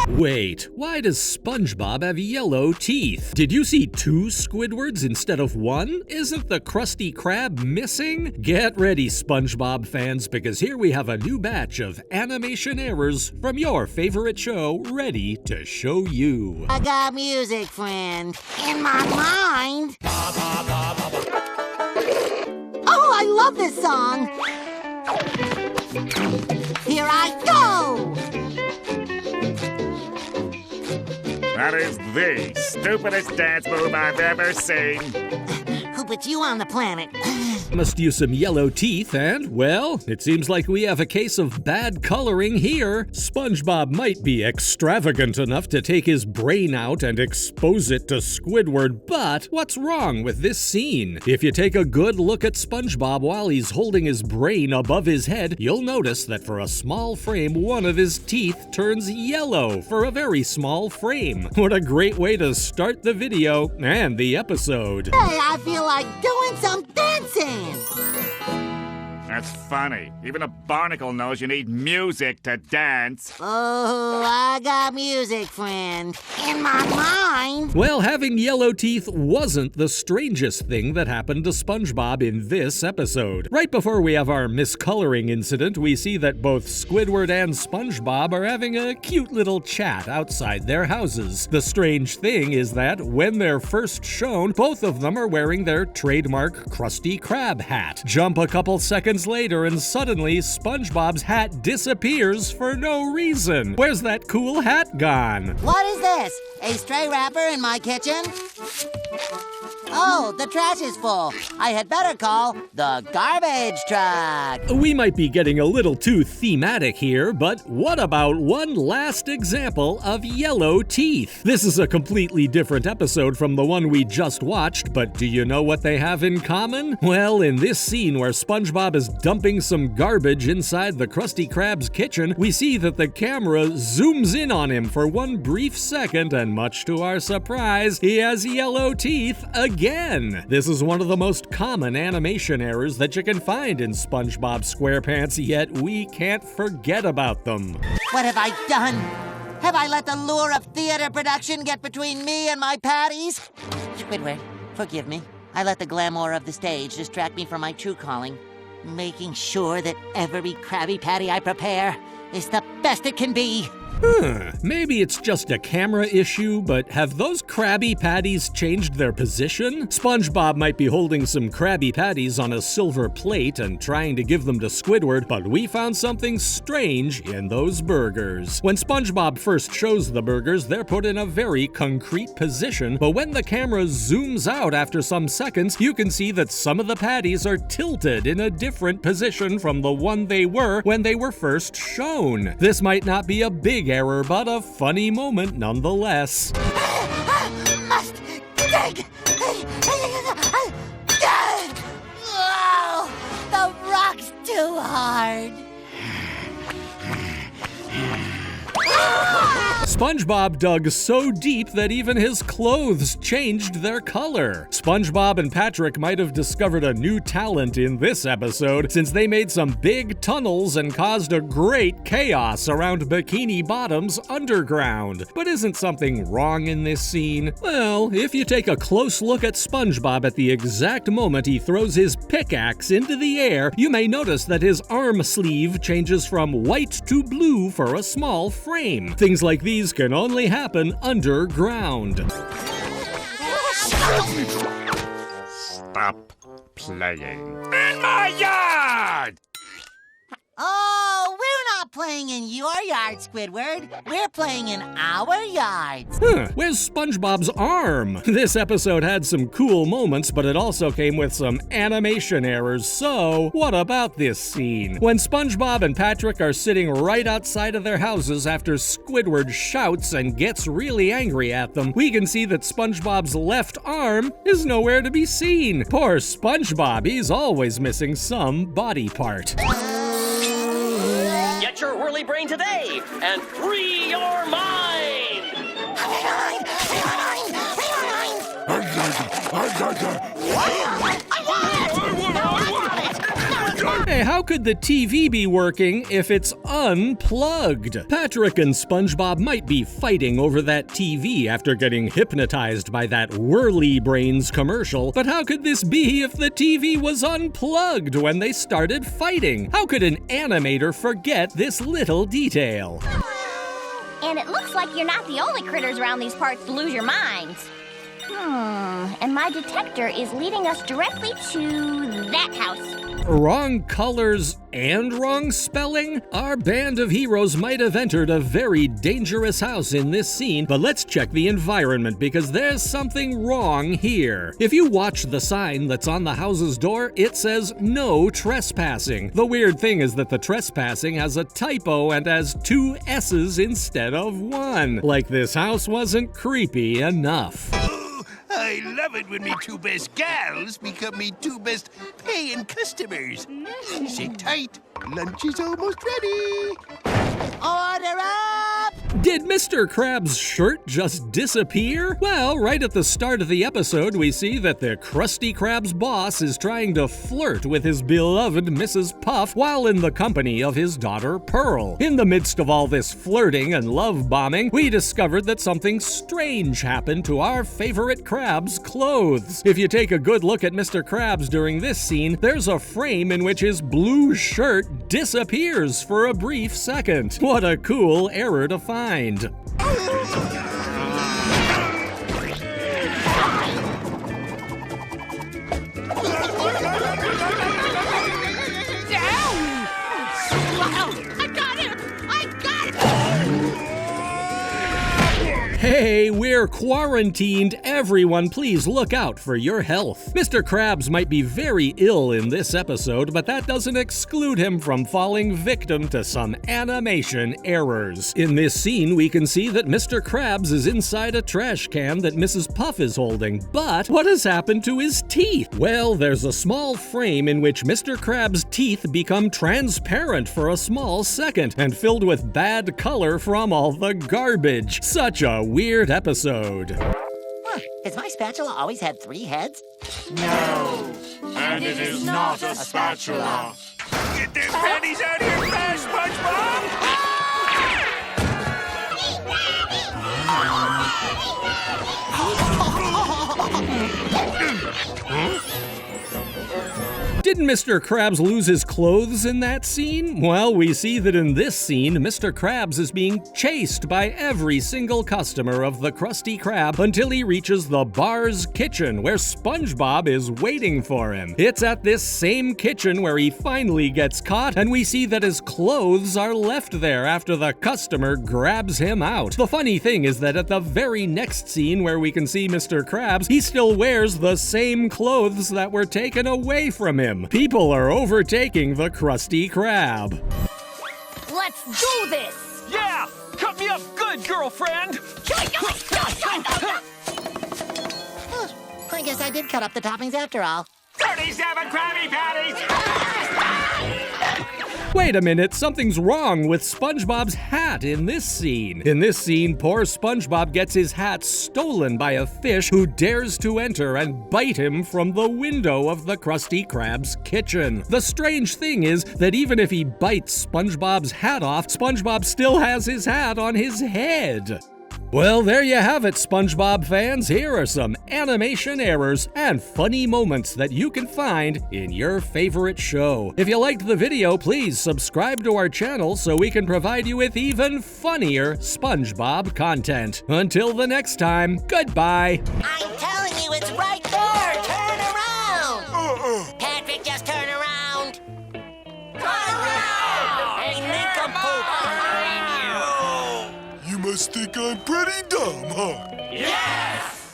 Wait, why does SpongeBob have yellow teeth? Did you see 2 Squidwards instead of 1? Isn't the Krusty Krab missing? Get ready, SpongeBob fans, because here we have a new batch of animation errors from your favorite show ready to show you. I got music, friend. In my mind. Oh, I love this song. Here I go. That is the stupidest dance move I've ever seen. Who put you on the planet? Must use some yellow teeth and, well, it seems like we have a case of bad coloring here. SpongeBob might be extravagant enough to take his brain out and expose it to Squidward, but what's wrong with this scene? If you take a good look at SpongeBob while he's holding his brain above his head, you'll notice that for a small frame, one of his teeth turns yellow for a very small frame. What a great way to start the video and the episode. Hey, I feel like doing some dancing. That's funny. Even a barnacle knows you need music to dance. Oh, I got music, friend. In my mind. Well, having yellow teeth wasn't the strangest thing that happened to SpongeBob in this episode. Right before we have our miscoloring incident, we see that both Squidward and SpongeBob are having a cute little chat outside their houses. The strange thing is that when they're first shown, both of them are wearing their trademark Krusty Krab hat. Jump a couple seconds later and suddenly SpongeBob's hat disappears for no reason. Where's that cool hat gone? What is this? A stray wrapper in my kitchen? Oh, the trash is full. I had better call the garbage truck. We might be getting a little too thematic here, but what about one last example of yellow teeth? This is a completely different episode from the one we just watched, but do you know what they have in common? Well, in this scene where SpongeBob is dumping some garbage inside the Krusty Krab's kitchen, we see that the camera zooms in on him for one brief second, and much to our surprise, he has yellow teeth again. This is one of the most common animation errors that you can find in SpongeBob SquarePants, yet we can't forget about them. What have I done? Have I let the lure of theater production get between me and my patties? Squidward, forgive me. I let the glamour of the stage distract me from my true calling, making sure that every Krabby Patty I prepare is the best it can be. Maybe it's just a camera issue, but have those Krabby Patties changed their position? SpongeBob might be holding some Krabby Patties on a silver plate and trying to give them to Squidward, but we found something strange in those burgers. When SpongeBob first shows the burgers, they're put in a very concrete position, but when the camera zooms out after some seconds, you can see that some of the patties are tilted in a different position from the one they were when they were first shown. This might not be a big error, but a funny moment nonetheless. Must dig! Oh, the rock's too hard. SpongeBob dug so deep that even his clothes changed their color. SpongeBob and Patrick might have discovered a new talent in this episode, since they made some big tunnels and caused a great chaos around Bikini Bottom's underground. But isn't something wrong in this scene? Well, if you take a close look at SpongeBob at the exact moment he throws his pickaxe into the air, you may notice that his arm sleeve changes from white to blue for a small frame. Things like these can only happen underground. Stop playing in my yard! Oh, we're not playing in your yard, Squidward. We're playing in our yards. Where's SpongeBob's arm? This episode had some cool moments, but it also came with some animation errors. So, what about this scene? When SpongeBob and Patrick are sitting right outside of their houses after Squidward shouts and gets really angry at them, we can see that SpongeBob's left arm is nowhere to be seen. Poor SpongeBob, he's always missing some body part. Get your whirly brain today and free your mind! Hey, how could the TV be working if it's unplugged? Patrick and SpongeBob might be fighting over that TV after getting hypnotized by that Whirly Brains commercial, but how could this be if the TV was unplugged when they started fighting? How could an animator forget this little detail? And it looks like you're not the only critters around these parts to lose your minds. And my detector is leading us directly to that house. Wrong colors and wrong spelling? Our band of heroes might have entered a very dangerous house in this scene, but let's check the environment because there's something wrong here. If you watch the sign that's on the house's door, it says no trespassing. The weird thing is that the trespassing has a typo and has 2 S's instead of 1. Like this house wasn't creepy enough. I love it when me 2 best gals become me 2 best paying customers. Sit tight, lunch is almost ready. Order up! Did Mr. Krab's shirt just disappear? Well, right at the start of the episode, we see that the Krusty Krab's boss is trying to flirt with his beloved Mrs. Puff while in the company of his daughter Pearl. In the midst of all this flirting and love bombing, we discovered that something strange happened to our favorite Krab's clothes. If you take a good look at Mr. Krabs during this scene, there's a frame in which his blue shirt disappears for a brief second. What a cool error to find. Hey, we're quarantined. Everyone, please look out for your health. Mr. Krabs might be very ill in this episode, but that doesn't exclude him from falling victim to some animation errors. In this scene, we can see that Mr. Krabs is inside a trash can that Mrs. Puff is holding. But what has happened to his teeth? Well, there's a small frame in which Mr. Krabs' teeth become transparent for a small second and filled with bad color from all the garbage. Such a weird episode. Huh, has my spatula always had 3 heads? No, and it is not a spatula. Get them panties out here fast, SpongeBob! Didn't Mr. Krabs lose his clothes in that scene? Well, we see that in this scene, Mr. Krabs is being chased by every single customer of the Krusty Krab until he reaches the bar's kitchen, where SpongeBob is waiting for him. It's at this same kitchen where he finally gets caught, and we see that his clothes are left there after the customer grabs him out. The funny thing is that at the very next scene where we can see Mr. Krabs, he still wears the same clothes that were taken away from him. People are overtaking the Krusty Krab. Let's do this! Yeah! Cut me up good, girlfriend! I guess I did cut up the toppings after all. 37 Krabby Patties! Wait a minute, something's wrong with SpongeBob's hat in this scene. In this scene, poor SpongeBob gets his hat stolen by a fish who dares to enter and bite him from the window of the Krusty Krab's kitchen. The strange thing is that even if he bites SpongeBob's hat off, SpongeBob still has his hat on his head. Well, there you have it, SpongeBob fans. Here are some animation errors and funny moments that you can find in your favorite show. If you liked the video, please subscribe to our channel so we can provide you with even funnier SpongeBob content. Until the next time, goodbye. I'm telling you, it's right there! Turn around! Patrick, just turn around! Turn around! Hey, nincompoop, behind you! You must think I'm pretty dumb, huh? Yes!